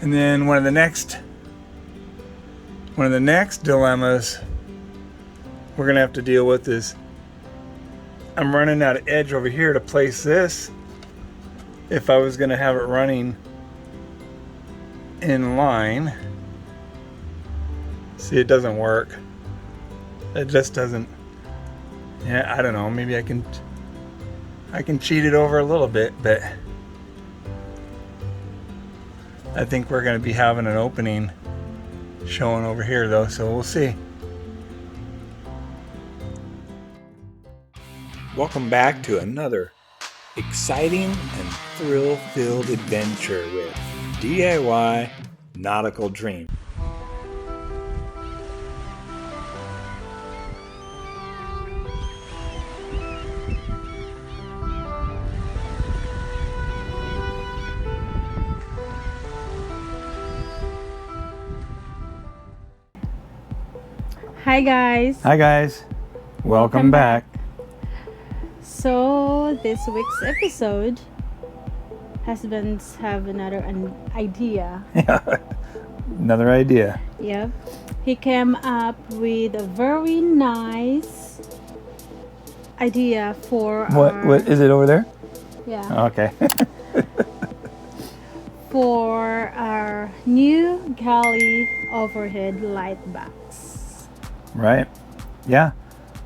And then one of the next dilemmas we're gonna have to deal with is I'm running out of edge over here to place this if I was gonna have it running in line. See, it doesn't work. It just doesn't. Yeah, I don't know, maybe I can cheat it over a little bit, but I think we're going to be having an opening showing over here though, so we'll see. Welcome back to another exciting and thrill-filled adventure with DIY Nautical Dream. Hi guys. Hi guys. Welcome back. So this week's episode, husbands have an idea. Yeah. Another idea. Yep. He came up with a very nice idea for What is it over there? Yeah. Okay. For our new Galley overhead light box. Right. Yeah.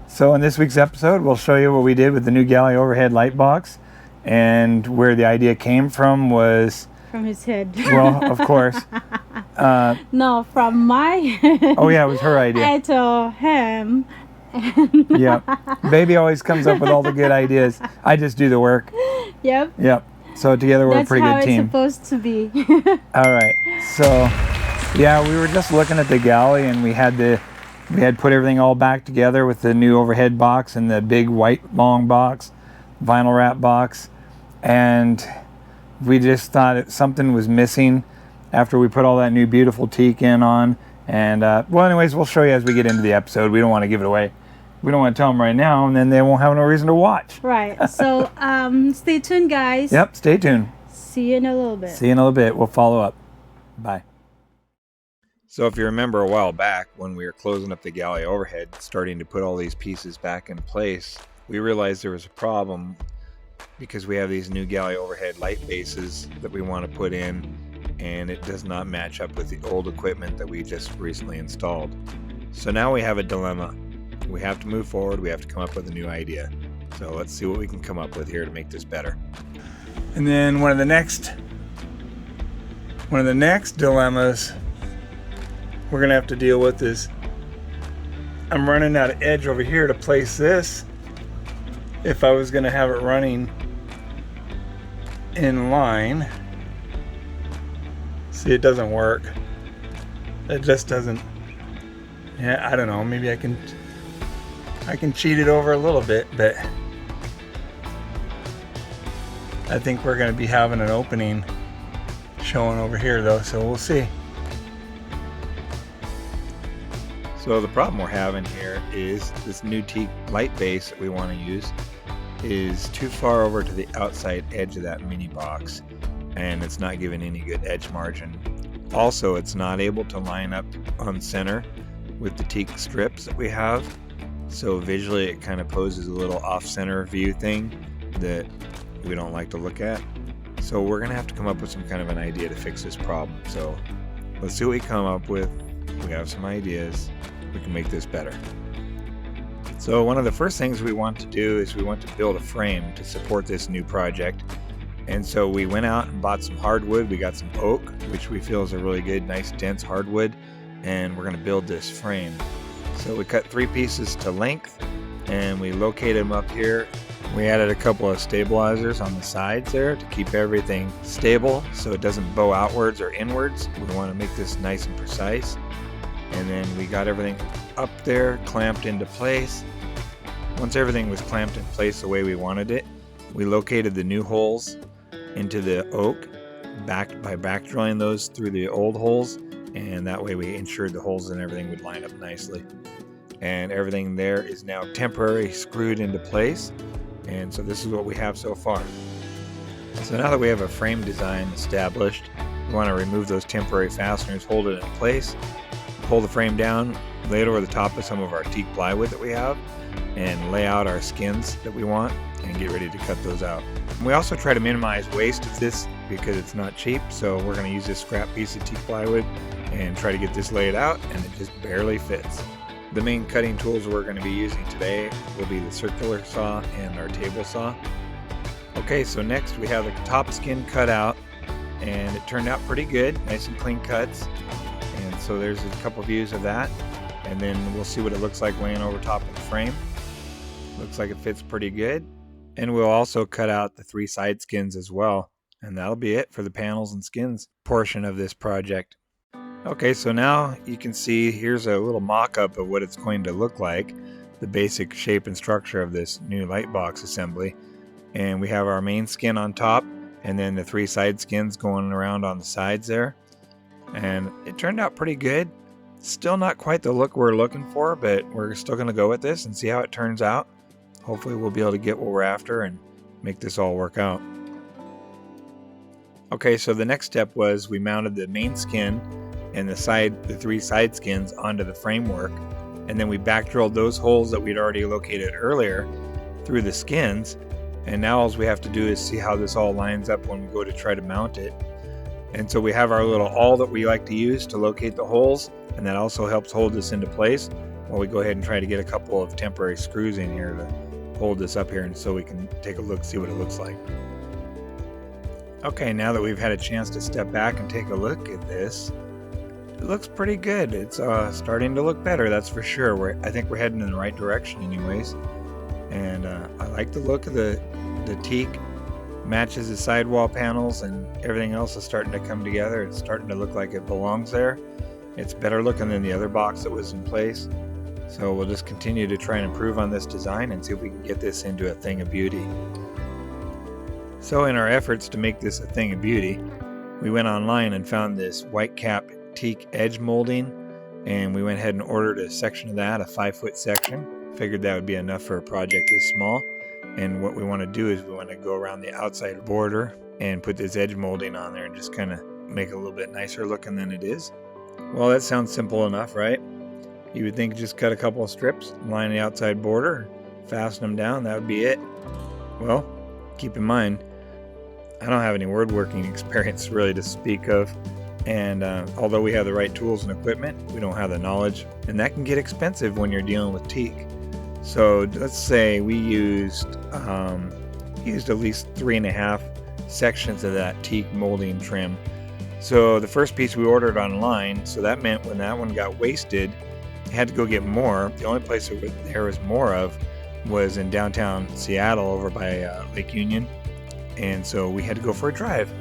So in this week's episode, we'll show you what we did with the new Galley overhead light box, and where the idea came from was from his head. Well, of course. No, from my head. Oh yeah, it was her idea. I told him. Yeah. Baby always comes up with all the good ideas. I just do the work. Yep. Yep. So together we're a pretty good team. That's how it's supposed to be. All right. So yeah, we were just looking at the Galley, and we had put everything all back together with the new overhead box and the big white long box, vinyl wrap box, and we just thought something was missing after we put all that new beautiful teak in on. And well, anyways, we'll show you as we get into the episode. We don't want to give it away. We don't want to tell them right now, and then they won't have no reason to watch. Right. So stay tuned, guys. Yep. Stay tuned. See you in a little bit. See you in a little bit. We'll follow up. Bye. So if you remember a while back when we were closing up the Galley overhead, starting to put all these pieces back in place, we realized there was a problem because we have these new Galley overhead light bases that we want to put in, and it does not match up with the old equipment that we just recently installed. So now we have a dilemma. We have to move forward. We have to come up with a new idea. So let's see what we can come up with here to make this better. And then one of the next dilemmas we're going to have to deal with is I'm running out of edge over here to place this if I was going to have it running in line. See, it doesn't work. It just doesn't. Yeah, I don't know, maybe I can cheat it over a little bit, but I think we're going to be having an opening showing over here though, so we'll see. So the problem we're having here is this new teak light base that we want to use is too far over to the outside edge of that mini box, and it's not giving any good edge margin. Also, it's not able to line up on center with the teak strips that we have, so visually it kind of poses a little off-center view thing that we don't like to look at. So we're going to have to come up with some kind of an idea to fix this problem. So let's see what we come up with. We have some ideas. We can make this better. So one of the first things we want to do is we want to build a frame to support this new project. And so we went out and bought some hardwood. We got some oak, which we feel is a really good, nice, dense hardwood. And we're going to build this frame. So we cut 3 pieces to length, and we located them up here. We added a couple of stabilizers on the sides there to keep everything stable so it doesn't bow outwards or inwards. We want to make this nice and precise. And then we got everything up there, clamped into place. Once everything was clamped in place the way we wanted it, we located the new holes into the oak by back drilling those through the old holes, and that way we ensured the holes and everything would line up nicely. And everything there is now temporarily screwed into place, and so this is what we have so far. So now that we have a frame design established, We want to remove those temporary fasteners, hold it in place, pull the frame down, lay it over the top of some of our teak plywood that we have, and lay out our skins that we want and get ready to cut those out. And we also try to minimize waste of this because it's not cheap, so we're going to use this scrap piece of teak plywood and try to get this laid out, and it just barely fits. The main cutting tools we're going to be using today will be the circular saw and our table saw. Okay, so next we have the top skin cut out, and it turned out pretty good, nice and clean cuts. And so there's a couple views of that, and then we'll see what it looks like laying over top of the frame. Looks like it fits pretty good. And we'll also cut out the 3 side skins as well. And that'll be it for the panels and skins portion of this project. Okay, so now you can see here's a little mock-up of what it's going to look like, the basic shape and structure of this new light box assembly. And we have our main skin on top, and then the 3 side skins going around on the sides there. And it turned out pretty good. Still not quite the look we're looking for, but we're still going to go with this and see how it turns out. Hopefully we'll be able to get what we're after and make this all work out. Okay, so the next step was we mounted the main skin and the 3 side skins onto the framework, and then we back drilled those holes that we'd already located earlier through the skins. And now all we have to do is see how this all lines up when we go to try to mount it. And so we have our little awl that we like to use to locate the holes, and that also helps hold this into place while we go ahead and try to get a couple of temporary screws in here to hold this up here, and so we can take a look, see what it looks like. Okay, now that we've had a chance to step back and take a look at this, it looks pretty good. It's starting to look better, that's for sure. I think we're heading in the right direction anyways. And I like the look of the teak. Matches the sidewall panels, and everything else is starting to come together. It's starting to look like it belongs there. It's better looking than the other box that was in place. So we'll just continue to try and improve on this design and see if we can get this into a thing of beauty. So in our efforts to make this a thing of beauty, we went online and found this white cap teak edge molding, and we went ahead and ordered a section of that, a 5-foot section. Figured that would be enough for a project this small. And what we want to do is we want to go around the outside border and put this edge molding on there and just kind of make it a little bit nicer looking than it is. Well, that sounds simple enough, right? You would think just cut a couple of strips, line the outside border, fasten them down, that would be it. Well, keep in mind, I don't have any woodworking experience really to speak of, and although we have the right tools and equipment, we don't have the knowledge, and that can get expensive when you're dealing with teak. So let's say we used at least 3.5 sections of that teak molding trim. So the first piece we ordered online, so that meant when that one got wasted, I had to go get more. The only place there was more of was in downtown Seattle over by Lake Union. And so we had to go for a drive,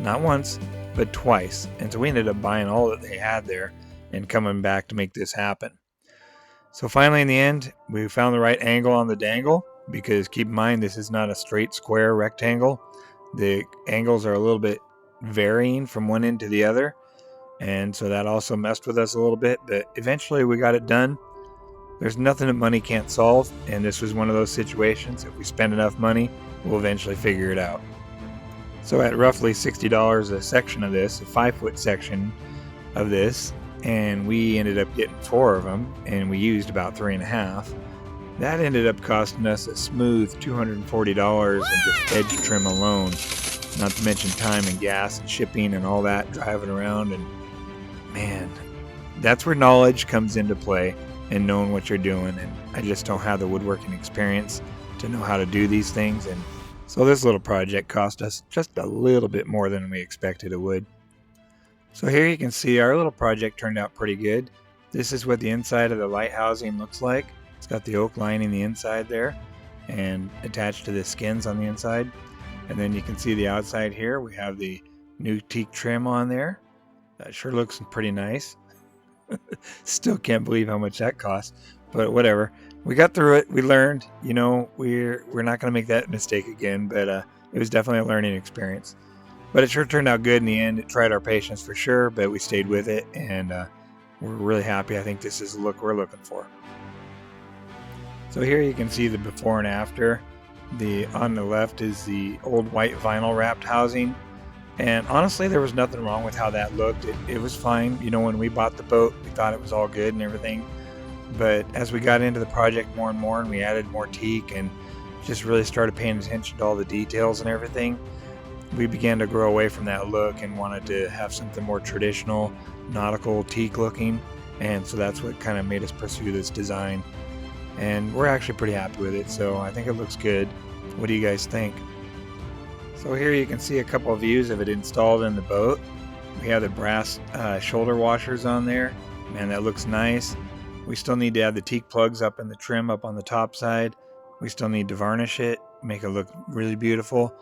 not once, but twice. And so we ended up buying all that they had there and coming back to make this happen. So finally in the end, we found the right angle on the dangle, because keep in mind this is not a straight square rectangle. The angles are a little bit varying from one end to the other, and so that also messed with us a little bit, but eventually we got it done. There's nothing that money can't solve, and this was one of those situations. If we spend enough money, we'll eventually figure it out. So at roughly $60 a section of this, a 5-foot section of this, and we ended up getting 4 of them, and we used about 3.5. That ended up costing us a smooth $240 in just edge trim alone, not to mention time and gas and shipping and all that, driving around. And man, that's where knowledge comes into play and knowing what you're doing, and I just don't have the woodworking experience to know how to do these things, and so this little project cost us just a little bit more than we expected it would. So here you can see our little project turned out pretty good. This is what the inside of the light housing looks like. It's got the oak lining the inside there and attached to the skins on the inside. And then you can see the outside here. We have the new teak trim on there. That sure looks pretty nice. Still can't believe how much that cost, but whatever. We got through it. We learned, you know, we're not going to make that mistake again, but it was definitely a learning experience. But it sure turned out good in the end. It tried our patience for sure, but we stayed with it, and we're really happy. I think this is the look we're looking for. So here you can see the before and after. On the left is the old white vinyl wrapped housing, And honestly, there was nothing wrong with how that looked. It was fine. You know, when we bought the boat, we thought it was all good and everything. But as we got into the project more and more, and we added more teak and just really started paying attention to all the details and everything, we began to grow away from that look and wanted to have something more traditional, nautical, teak looking. And so that's what kind of made us pursue this design. And we're actually pretty happy with it, so I think it looks good. What do you guys think? So here you can see a couple of views of it installed in the boat. We have the brass shoulder washers on there. Man, that looks nice. We still need to add the teak plugs up in the trim up on the top side. We still need to varnish it, make it look really beautiful.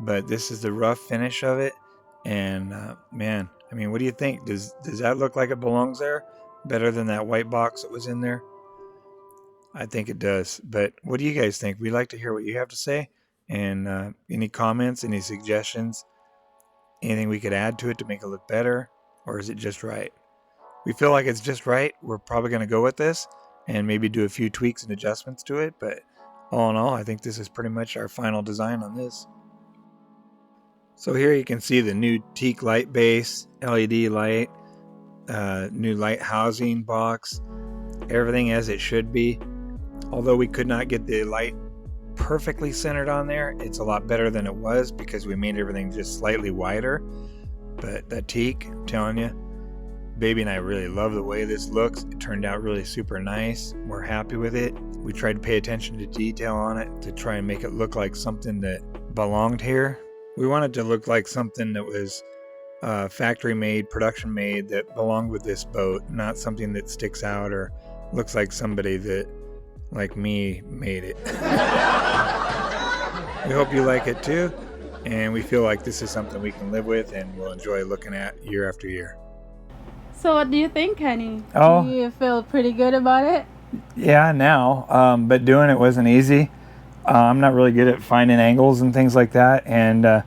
But this is the rough finish of it. And man, I mean, what do you think? Does that look like it belongs there? Better than that white box that was in there? I think it does. But what do you guys think? We'd like to hear what you have to say. And any comments, any suggestions, anything we could add to it to make it look better, or is it just right? We feel like it's just right. We're probably going to go with this and maybe do a few tweaks and adjustments to it, but all in all, I think this is pretty much our final design on this. So here you can see the new teak light base, LED light, new light housing box, everything as it should be. Although we could not get the light perfectly centered on there, it's a lot better than it was because we made everything just slightly wider. But that teak, I'm telling you, baby and I really love the way this looks. It turned out really super nice. We're happy with it. We tried to pay attention to detail on it to try and make it look like something that belonged here. We wanted to look like something that was factory made, production made, that belonged with this boat, not something that sticks out or looks like somebody that, like me, made it. We hope you like it too, and we feel like this is something we can live with and we'll enjoy looking at year after year. So what do you think, Kenny? Oh. Do you feel pretty good about it? Yeah, now, but doing it wasn't easy. I'm not really good at finding angles and things like that, and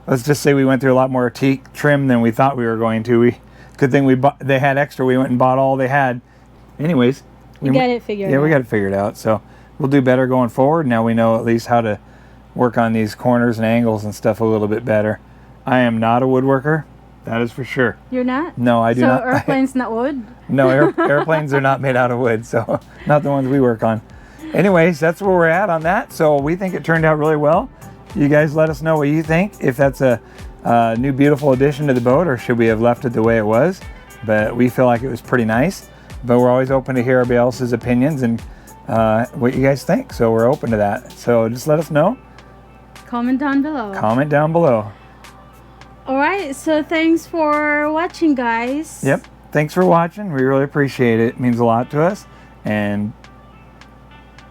let's just say we went through a lot more teak trim than we thought we were going to. Good thing they had extra. We went and bought all they had. Anyways, We got it figured out. Yeah, we got it figured out. So we'll do better going forward. Now we know at least how to work on these corners and angles and stuff a little bit better. I am not a woodworker, that is for sure. You're not? No, I do not. So airplanes not wood? No, airplanes are not made out of wood, so not the ones we work on. Anyways, that's where we're at on that. So we think it turned out really well. You guys let us know what you think, if that's a new beautiful addition to the boat, or should we have left it the way it was. But we feel like it was pretty nice. But we're always open to hear everybody else's opinions and what you guys think. So we're open to that. So just let us know. Comment down below. Comment down below. Alright, so thanks for watching, guys. Yep. Thanks for watching. We really appreciate it. It means a lot to us. And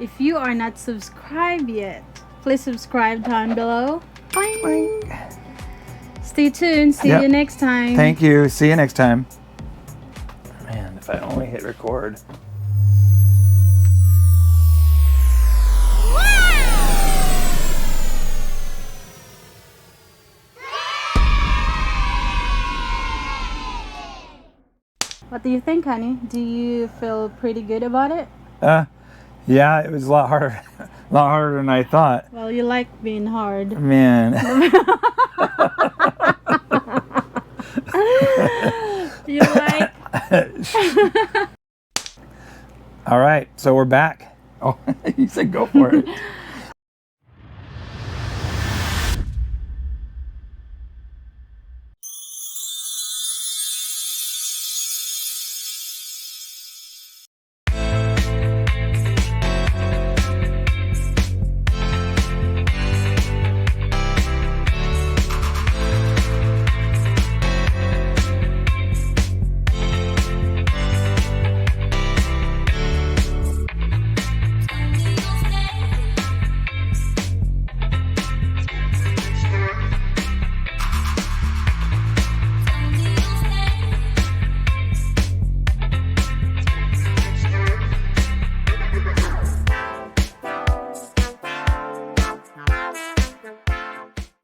if you are not subscribed yet, please subscribe down below. Boing. Boing. Stay tuned. See Yep. you next time. Thank you. See you next time. Man, if I only hit record. What do you think, honey? Do you feel pretty good about it? Yeah, it was a lot harder, than I thought. Well, you like being hard. Man. You like? All right, so we're back. Oh, you said go for it.